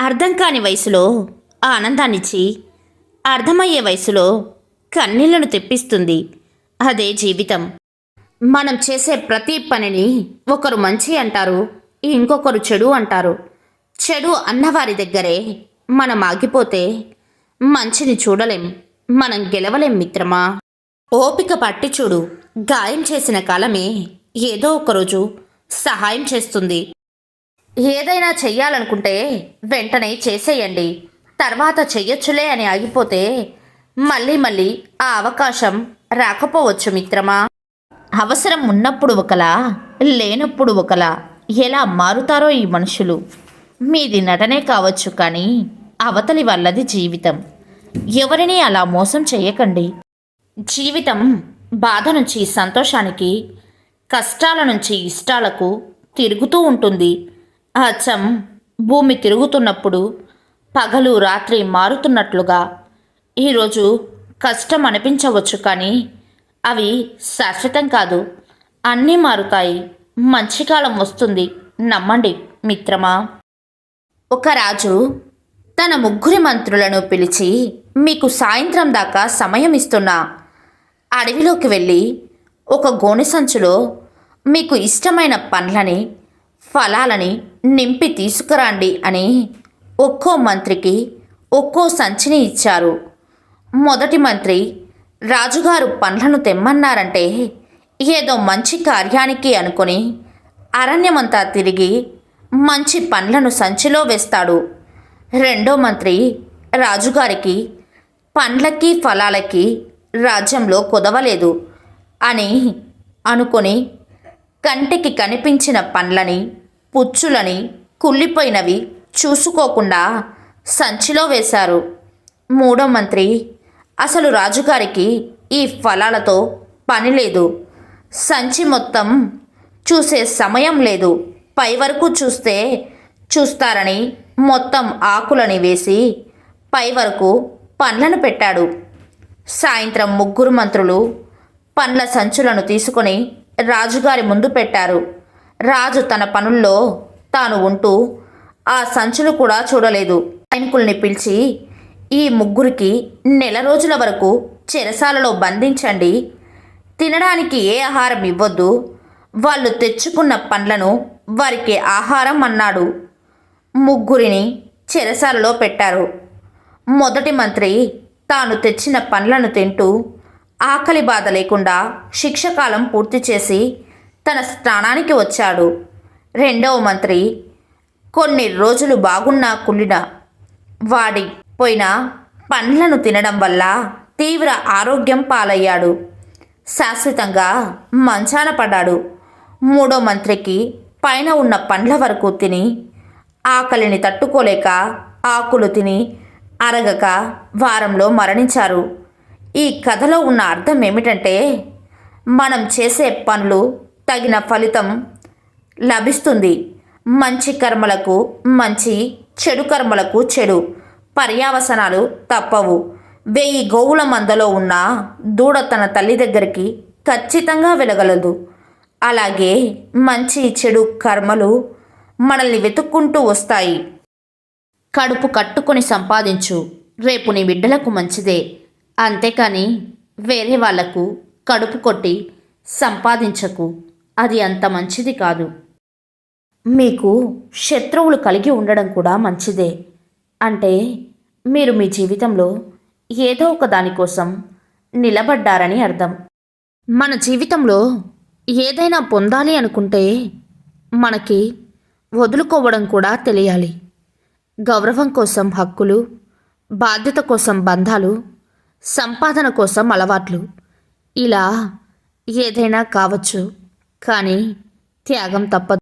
అర్థం కాని వయసులో ఆనందాన్నిచ్చి అర్థమయ్యే వయసులో కన్నీళ్లను తెప్పిస్తుంది. అదే జీవితం. మనం చేసే ప్రతి పనిని ఒకరు మంచి అంటారు, ఇంకొకరు చెడు అంటారు. చెడు అన్నవారి దగ్గరే మనం ఆగిపోతే మంచిని చూడలేం, మనం గెలవలేం మిత్రమా. ఓపిక పట్టి చూడు. గాయం చేసిన కాలమే ఏదో ఒకరోజు సహాయం చేస్తుంది. ఏదైనా చెయ్యాలనుకుంటే వెంటనే చేసేయండి. తర్వాత చెయ్యొచ్చులే అని ఆగిపోతే మళ్ళీ మళ్ళీ ఆ అవకాశం రాకపోవచ్చు మిత్రమా. అవసరం ఉన్నప్పుడు ఒకలా, లేనప్పుడు ఒకలా ఎలా మారుతారో ఈ మనుషులు. మీది నటనే కావచ్చు, కానీ అవతలి వాళ్ళది జీవితం. ఎవరిని అలా మోసం చేయకండి. జీవితం బాధ నుంచి సంతోషానికి, కష్టాల నుంచి ఇష్టాలకు తిరుగుతూ ఉంటుంది. అచ్చం భూమి తిరుగుతున్నప్పుడు పగలు రాత్రి మారుతున్నట్లుగా ఈరోజు కష్టం అనిపించవచ్చు, కానీ అవి శాశ్వతం కాదు. అన్నీ మారుతాయి. మంచి కాలం వస్తుంది, నమ్మండి మిత్రమా. ఒక రాజు తన 3 మంత్రులను పిలిచి, మీకు సాయంత్రం దాకా సమయం ఇస్తున్నా. అడవిలోకి వెళ్ళి ఒక గోనె సంచులో మీకు ఇష్టమైన పండ్లని, ఫలాలని నింపి తీసుకురండి అని ఒక్కో మంత్రికి ఒక్కో సంచిని ఇచ్చారు. మొదటి మంత్రి రాజుగారు పండ్లను తెమ్మన్నారంటే ఏదో మంచి కార్యానికి అనుకుని అరణ్యమంతా తిరిగి మంచి పండ్లను సంచిలో వేస్తాడు. రెండో మంత్రి రాజుగారికి పండ్లకి ఫలాలకి రాజ్యంలో కుదవలేదు అని అనుకొని కంటికి కనిపించిన పండ్లని, పుచ్చులని, కుళ్ళిపోయినవి చూసుకోకుండా సంచిలో వేశారు. మూడో మంత్రి అసలు రాజుగారికి ఈ ఫలాలతో పని లేదు, సంచి మొత్తం చూసే సమయం లేదు, పై వరకు చూస్తారని మొత్తం ఆకులని వేసి పై వరకు పండ్లను పెట్టాడు. సాయంత్రం 3 మంత్రులు పండ్ల సంచులను తీసుకొని రాజుగారి ముందు పెట్టారు. రాజు తన పనుల్లో తాను ఉంటూ ఆ సంచులు కూడా చూడలేదు. సైనికుల్ని పిలిచి, ఈ 3కి నెల రోజుల వరకు చెరసాలలో బంధించండి. తినడానికి ఏ ఆహారం ఇవ్వద్దు. వాళ్ళు తెచ్చుకున్న పండ్లను వారికి ఆహారం అన్నాడు. 3ని చెరసాలలో పెట్టారు. మొదటి మంత్రి తాను తెచ్చిన పండ్లను తింటూ ఆకలి బాధ లేకుండా శిక్షకాలం పూర్తి చేసి తన స్థానానికి వచ్చాడు. రెండవ మంత్రి కొన్ని రోజులు బాగున్నా కుళ్ళినా వాడిపోయిన పండ్లను తినడం వల్ల తీవ్ర ఆరోగ్యం పాలయ్యాడు. శాశ్వతంగా మంచాన పడ్డాడు. మూడో మంత్రికి పైన ఉన్న పండ్ల వరకు తిని ఆకలిని తట్టుకోలేక ఆకులు తిని అరగక వారంలో మరణించారు. ఈ కథలో ఉన్న అర్థం ఏమిటంటే, మనం చేసే పనులు తగిన ఫలితం లభిస్తుంది. మంచి కర్మలకు మంచి, చెడు కర్మలకు చెడు పర్యావసనాలు తప్పవు. 1000 గోవుల మందలో ఉన్న దూడ తన తల్లి దగ్గరికి ఖచ్చితంగా వెళ్ళగలదు. అలాగే మంచి చెడు కర్మలు మనల్ని వెతుక్కుంటూ వస్తాయి. కడుపు కట్టుకొని సంపాదించు, రేపు నీ బిడ్డలకు మంచిదే. అంతేకాని వేరే వాళ్లకు కడుపు కొట్టి సంపాదించకు, అది అంత మంచిది కాదు. మీకు శత్రువులు కలిగి ఉండడం కూడా మంచిదే. అంటే మీరు మీ జీవితంలో ఏదో ఒక దానికోసం నిలబడ్డారని అర్థం. మన జీవితంలో ఏదైనా పొందాలి అనుకుంటే మనకి వదులుకోవడం కూడా తెలియాలి. గౌరవం కోసం హక్కులు, బాధ్యత కోసం బంధాలు, సంపాదన కోసం అలవాట్లు, ఇలా ఏదైనా కావచ్చు, కానీ త్యాగం తప్పదు.